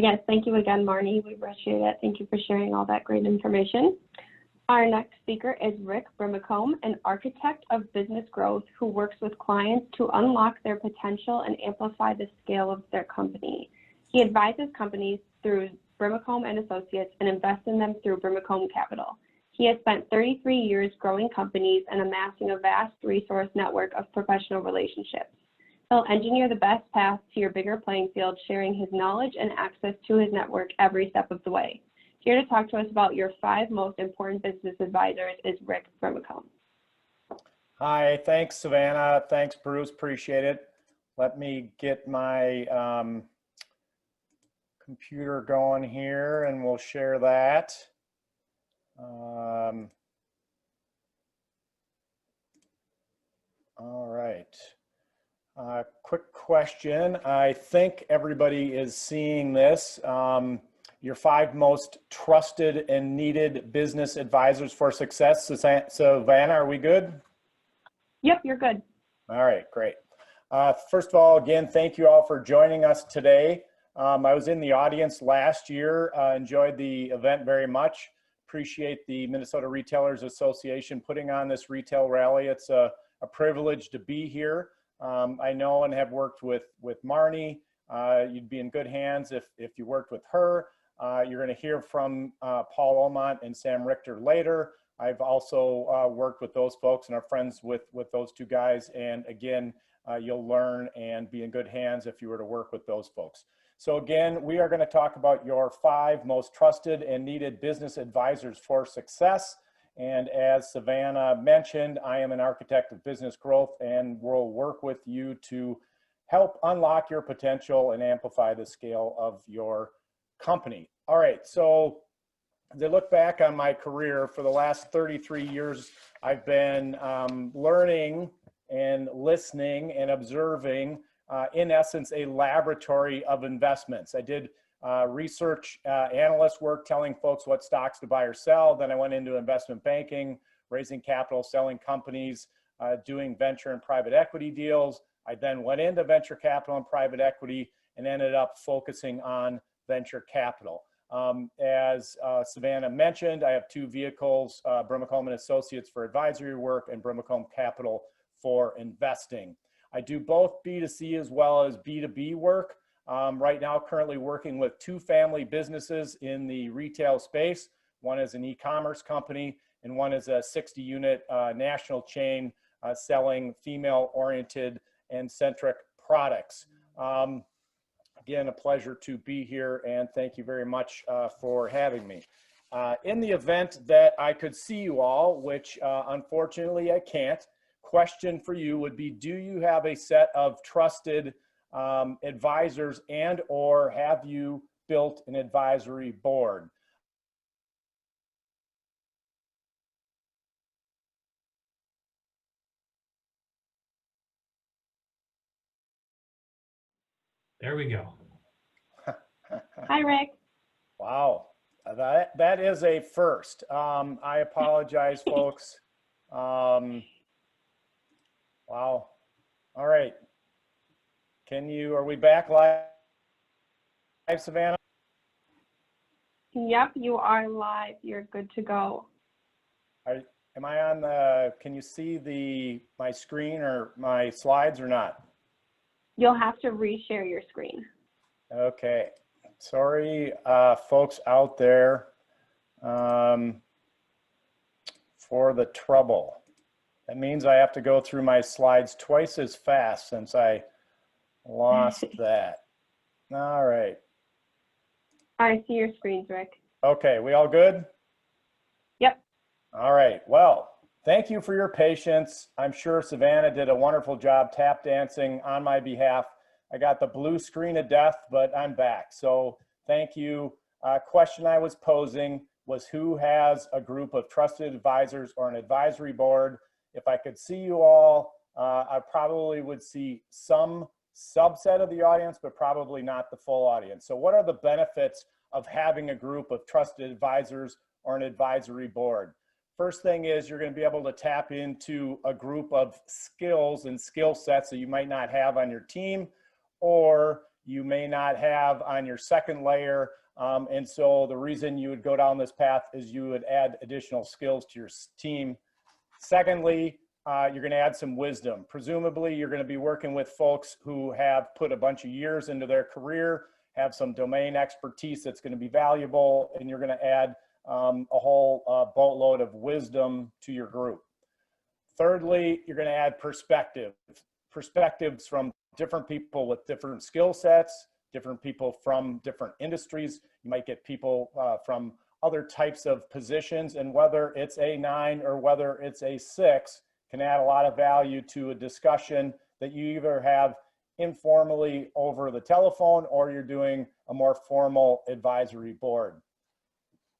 Yes, thank you again, Marnie. We appreciate it. Thank you for sharing all that great information. Our next speaker is Rick Brimacomb, an architect of business growth who works with clients to unlock their potential and amplify the scale of their company. He advises companies through Brimacomb Associates and invests in them through Brimacomb Capital. He has spent 33 years growing companies and amassing a vast resource network of professional relationships. He'll engineer the best path to your bigger playing field, sharing his knowledge and access to his network every step of the way. Here to talk to us about your 5 most important business advisors is Rick Brimacomb. Hi, thanks, Savannah. Thanks, Bruce. Appreciate it. Let me get my computer going here and we'll share that. All right. Quick question. I think everybody is seeing this. Your 5 most trusted and needed business advisors for success. Savannah, are we good? Yep, you're good. All right, great. First of all, again, thank you all for joining us today. I was in the audience last year, enjoyed the event very much. Appreciate the Minnesota Retailers Association putting on this retail rally. It's a privilege to be here. I know and have worked with Marnie. You'd be in good hands if you worked with her. You're going to hear from Paul Omont and Sam Richter later. I've also worked with those folks and are friends with those 2 guys. And again, you'll learn and be in good hands if you were to work with those folks. So again, we are going to talk about your 5 most trusted and needed business advisors for success. And as Savannah mentioned, I am an architect of business growth and will work with you to help unlock your potential and amplify the scale of your company. All right, so as I look back on my career for the last 33 years, I've been learning and listening and observing, in essence, a laboratory of investments. I did research analyst work telling folks what stocks to buy or sell. Then I went into investment banking, raising capital, selling companies, doing venture and private equity deals. I then went into venture capital and private equity and ended up focusing on venture capital. As Savannah mentioned, I have 2 vehicles, Brimacomb Associates for advisory work and Brimacomb Capital for investing. I do both B2C as well as B2B work. Right now, currently working with 2 family businesses in the retail space. One is an e-commerce company and one is a 60-unit national chain selling female-oriented and centric products. Again, a pleasure to be here and thank you very much for having me. In the event that I could see you all, which unfortunately I can't, question for you would be, do you have a set of trusted advisors and or have you built an advisory board? There we go. Hi, Rick. Wow, that is a first. I apologize, folks. Wow. All right. Are we back live, Savannah? Yep, you are live. You're good to go. Am I on the, can you see my screen or my slides or not? You'll have to reshare your screen. Okay. Sorry, folks out there, for the trouble. That means I have to go through my slides twice as fast since I lost that. All right. I see your screens, Rick. Okay, we all good? Yep. All right, well, thank you for your patience. I'm sure Savannah did a wonderful job tap dancing on my behalf. I got the blue screen of death, but I'm back. So thank you. Question I was posing was, who has a group of trusted advisors or an advisory board? If I could see you all, I probably would see some subset of the audience, but probably not the full audience. So what are the benefits of having a group of trusted advisors or an advisory board? First thing is, you're going to be able to tap into a group of skills and skill sets that you might not have on your team, or you may not have on your second layer. And so the reason you would go down this path is you would add additional skills to your team. Secondly, you're going to add some wisdom. Presumably, you're going to be working with folks who have put a bunch of years into their career, have some domain expertise that's going to be valuable, and you're going to add a whole boatload of wisdom to your group. Thirdly, you're going to add perspectives from different people with different skill sets, different people from different industries. You might get people from other types of positions, and whether it's a 9 or whether it's a 6 can add a lot of value to a discussion that you either have informally over the telephone or you're doing a more formal advisory board.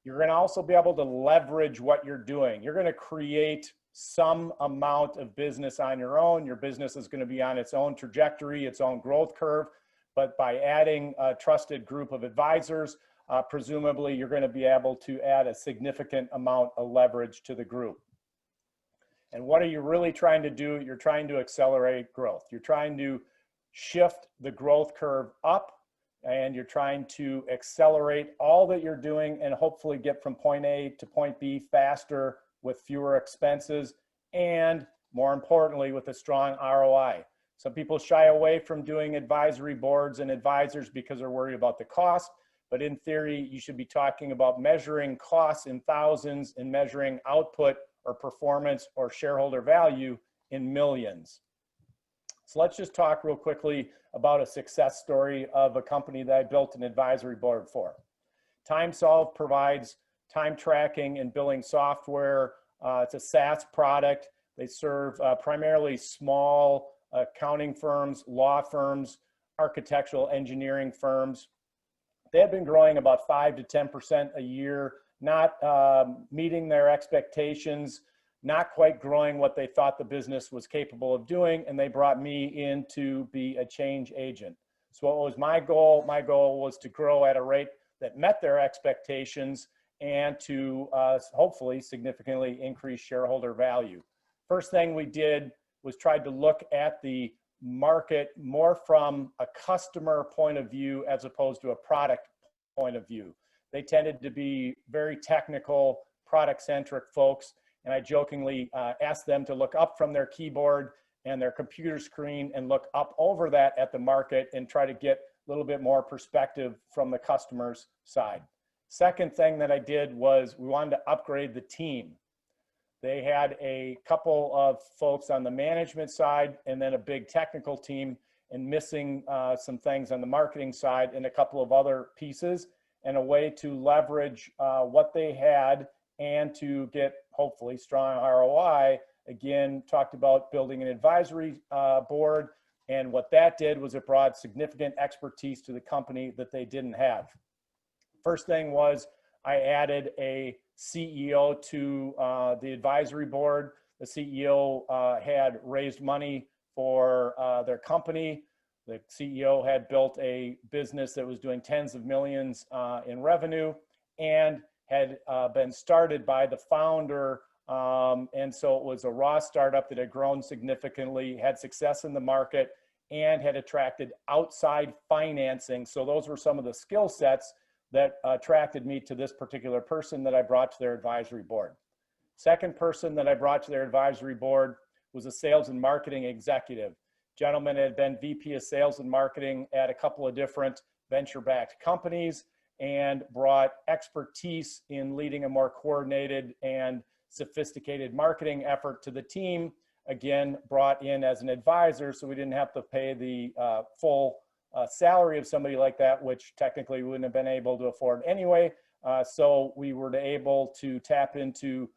You're going to also be able to leverage what you're doing. You're going to create some amount of business on your own. Your business is going to be on its own trajectory, its own growth curve, but by adding a trusted group of advisors, presumably you're going to be able to add a significant amount of leverage to the group. And what are you really trying to do? You're trying to accelerate growth. You're trying to shift the growth curve up, and you're trying to accelerate all that you're doing and hopefully get from point A to point B faster with fewer expenses and, more importantly, with a strong ROI. Some people shy away from doing advisory boards and advisors because they're worried about the cost, but in theory, you should be talking about measuring costs in thousands and measuring output or performance or shareholder value in millions. So let's just talk real quickly about a success story of a company that I built an advisory board for. TimeSolve provides time tracking and billing software. It's a SaaS product. They serve primarily small accounting firms, law firms, architectural engineering firms. They have been growing about 5 to 10% a year, not meeting their expectations, not quite growing what they thought the business was capable of doing, and they brought me in to be a change agent. So what was my goal? My goal was to grow at a rate that met their expectations and to hopefully significantly increase shareholder value. First thing we did was tried to look at the market more from a customer point of view as opposed to a product point of view. They tended to be very technical, product-centric folks, and I jokingly asked them to look up from their keyboard and their computer screen and look up over that at the market and try to get a little bit more perspective from the customer's side. Second thing that I did was we wanted to upgrade the team. They had a couple of folks on the management side and then a big technical team, and missing some things on the marketing side and a couple of other pieces, and a way to leverage what they had and to get hopefully strong ROI. Again, talked about building an advisory board, and what that did was it brought significant expertise to the company that they didn't have. First thing was I added a CEO to the advisory board. The CEO had raised money for their company. The CEO had built a business that was doing tens of millions in revenue and had been started by the founder. And so it was a raw startup that had grown significantly, had success in the market, and had attracted outside financing. So those were some of the skill sets that attracted me to this particular person that I brought to their advisory board. Second person that I brought to their advisory board was a sales and marketing executive. Gentleman had been VP of sales and marketing at a couple of different venture-backed companies and brought expertise in leading a more coordinated and sophisticated marketing effort to the team. Again, brought in as an advisor, so we didn't have to pay the full salary of somebody like that, which technically we wouldn't have been able to afford anyway. So we were able to tap into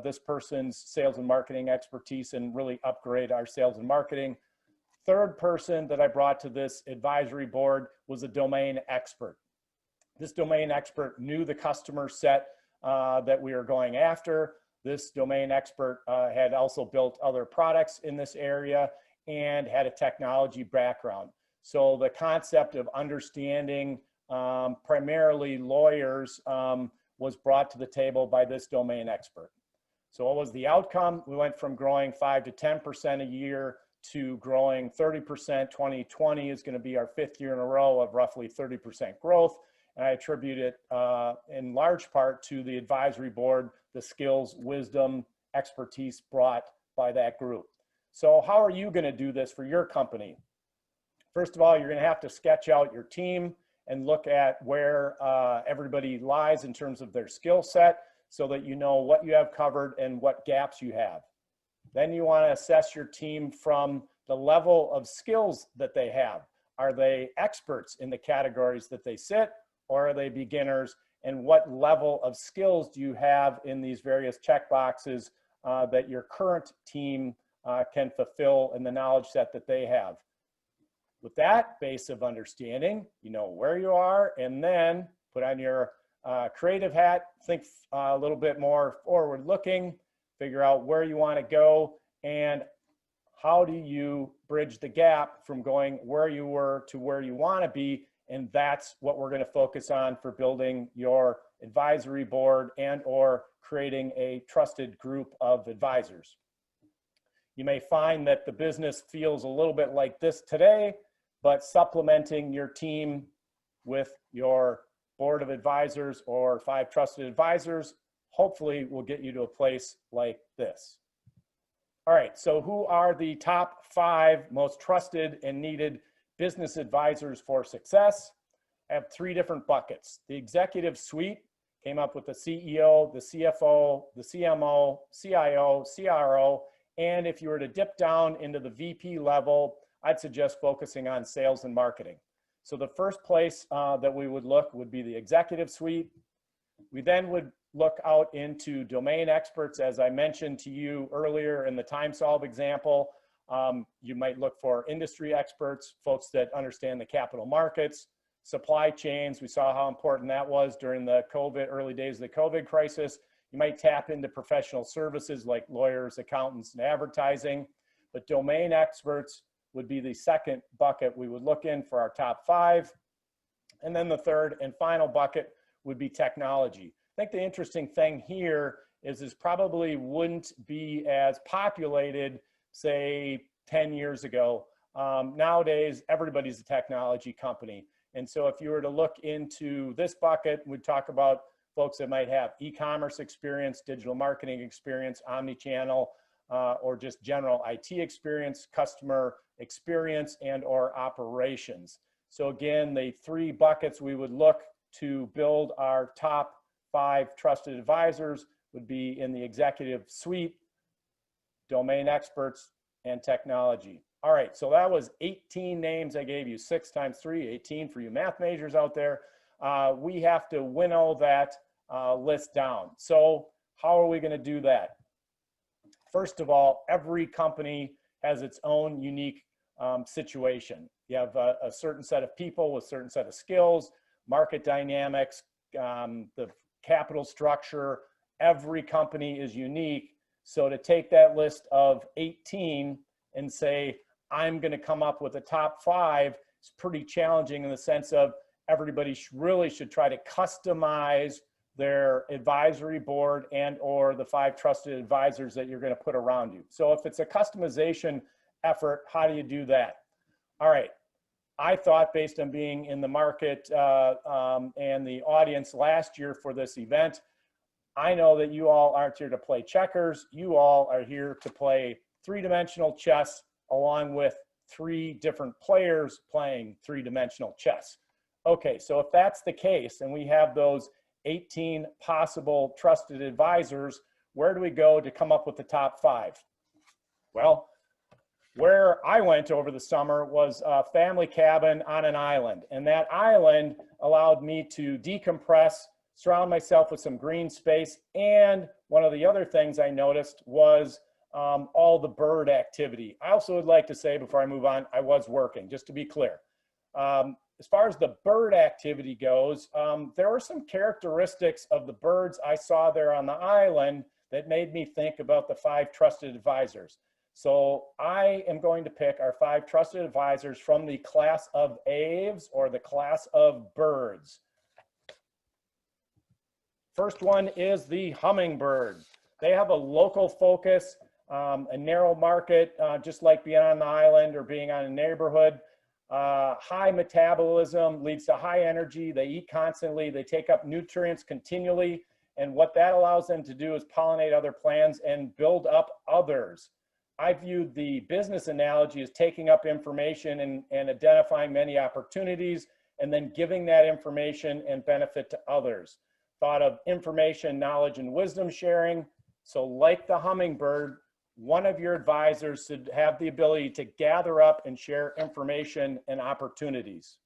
this person's sales and marketing expertise and really upgrade our sales and marketing. Third person that I brought to this advisory board was a domain expert. This domain expert knew the customer set that we were going after. This domain expert had also built other products in this area and had a technology background. So the concept of understanding primarily lawyers was brought to the table by this domain expert. So what was the outcome? We went from growing 5 to 10% a year to growing 30%. 2020 is going to be our 5th year in a row of roughly 30% growth. And I attribute it in large part to the advisory board, the skills, wisdom, expertise brought by that group. So how are you going to do this for your company? First of all, you're going to have to sketch out your team and look at where everybody lies in terms of their skill set so that you know what you have covered and what gaps you have. Then you want to assess your team from the level of skills that they have. Are they experts in the categories that they sit, or are they beginners? And what level of skills do you have in these various checkboxes that your current team can fulfill in the knowledge set that they have? With that base of understanding, you know where you are, and then put on your creative hat, think a little bit more forward looking, figure out where you want to go, and how do you bridge the gap from going where you were to where you want to be. And that's what we're going to focus on for building your advisory board and or creating a trusted group of advisors. You may find that the business feels a little bit like this today, but supplementing your team with your board of advisors or 5 trusted advisors hopefully will get you to a place like this. All right, so who are the top 5 most trusted and needed business advisors for success? I have 3 different buckets. The executive suite came up with the CEO, the CFO, the CMO, CIO, CRO, and if you were to dip down into the VP level, I'd suggest focusing on sales and marketing. So the first place that we would look would be the executive suite. We then would look out into domain experts, as I mentioned to you earlier in the TimeSolve example. You might look for industry experts, folks that understand the capital markets, supply chains. We saw how important that was during the early days of the COVID crisis. You might tap into professional services like lawyers, accountants, and advertising. But domain experts would be the second bucket we would look in for our top 5. And then the third and final bucket would be technology. I think the interesting thing here is probably wouldn't be as populated, say, 10 years ago. Nowadays, everybody's a technology company. And so if you were to look into this bucket, we'd talk about folks that might have e-commerce experience, digital marketing experience, omni-channel, or just general IT experience, customer experience, and or operations. So again, the 3 buckets we would look to build our top 5 trusted advisors would be in the executive suite, domain experts, and technology. All right, so that was 18 names I gave you, 6 times 3, 18 for you math majors out there. We have to winnow that list down. So how are we going to do that? First of all, every company has its own unique situation. You have a certain set of people with a certain set of skills, market dynamics, the capital structure. Every company is unique. So to take that list of 18 and say, I'm going to come up with a top 5, it's pretty challenging in the sense of everybody really should try to customize their advisory board and or the 5 trusted advisors that you're going to put around you. So if it's a customization effort, how do you do that? All right. I thought, based on being in the market and the audience last year for this event, I know that you all aren't here to play checkers. You all are here to play 3-dimensional chess along with 3 different players playing 3-dimensional chess. Okay, so if that's the case and we have those 18 possible trusted advisors, where do we go to come up with the top 5? Well, where I went over the summer was a family cabin on an island, and that island allowed me to decompress, surround myself with some green space, and one of the other things I noticed was all the bird activity. I also would like to say, before I move on, I was working, just to be clear. As far as the bird activity goes, there were some characteristics of the birds I saw there on the island that made me think about the 5 trusted advisors. So I am going to pick our 5 trusted advisors from the class of aves, or the class of birds. First one is the hummingbird. They have a local focus. a narrow market, just like being on the island or being on a neighborhood. High metabolism leads to high energy. They eat constantly. They take up nutrients continually. And what that allows them to do is pollinate other plants and build up others. I viewed the business analogy as taking up information and identifying many opportunities and then giving that information and benefit to others. Thought of information, knowledge, and wisdom sharing. So like the hummingbird, one of your advisors should have the ability to gather up and share information and opportunities.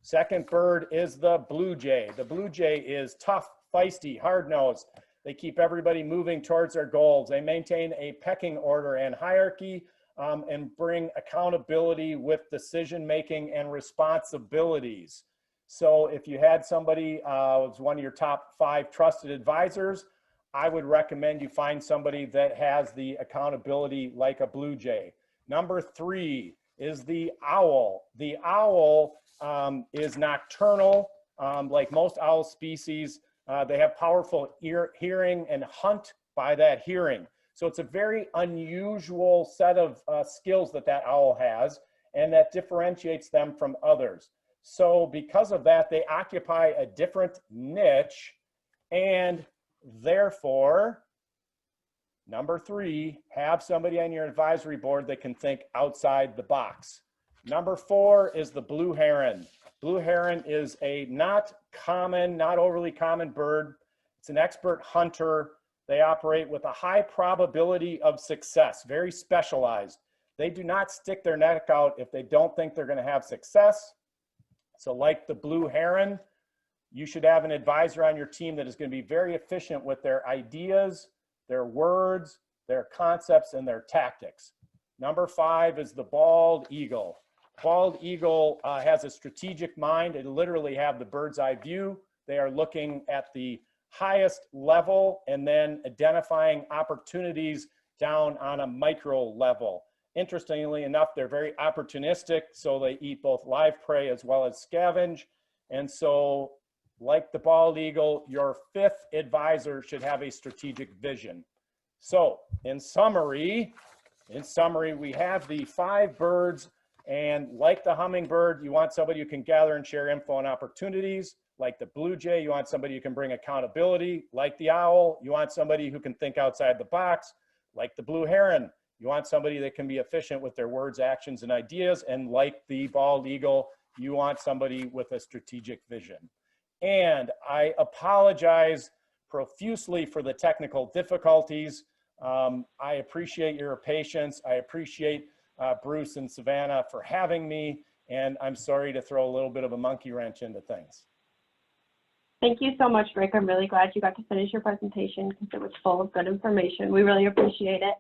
Second bird is the blue jay. The blue jay is tough, feisty, hard-nosed. They keep everybody moving towards their goals. They maintain a pecking order and hierarchy and bring accountability with decision-making and responsibilities. So if you had somebody was one of your top 5 trusted advisors, I would recommend you find somebody that has the accountability like a blue jay. Number 3 is the owl. The owl is nocturnal, like most owl species. They have powerful hearing and hunt by that hearing. So it's a very unusual set of skills that that owl has, and that differentiates them from others. So because of that, they occupy a different niche, and therefore, number 3, have somebody on your advisory board that can think outside the box. Number 4 is the blue heron. Blue heron is a not overly common bird. It's an expert hunter. They operate with a high probability of success, very specialized. They do not stick their neck out if they don't think they're going to have success. So like the blue heron, you should have an advisor on your team that is going to be very efficient with their ideas, their words, their concepts, and their tactics. Number 5 is the bald eagle. Bald eagle has a strategic mind. They literally have the bird's eye view. They are looking at the highest level and then identifying opportunities down on a micro level. Interestingly enough, they're very opportunistic, so they eat both live prey as well as scavenge. And so, like the bald eagle, your 5th advisor should have a strategic vision. So, in summary, we have the 5 birds, and like the hummingbird, you want somebody who can gather and share info and opportunities. Like the blue jay, you want somebody who can bring accountability. Like the owl, you want somebody who can think outside the box. Like the blue heron, you want somebody that can be efficient with their words, actions, and ideas. And like the bald eagle, you want somebody with a strategic vision. And I apologize profusely for the technical difficulties. I appreciate your patience. I appreciate Bruce and Savannah for having me. And I'm sorry to throw a little bit of a monkey wrench into things. Thank you so much, Rick. I'm really glad you got to finish your presentation because it was full of good information. We really appreciate it.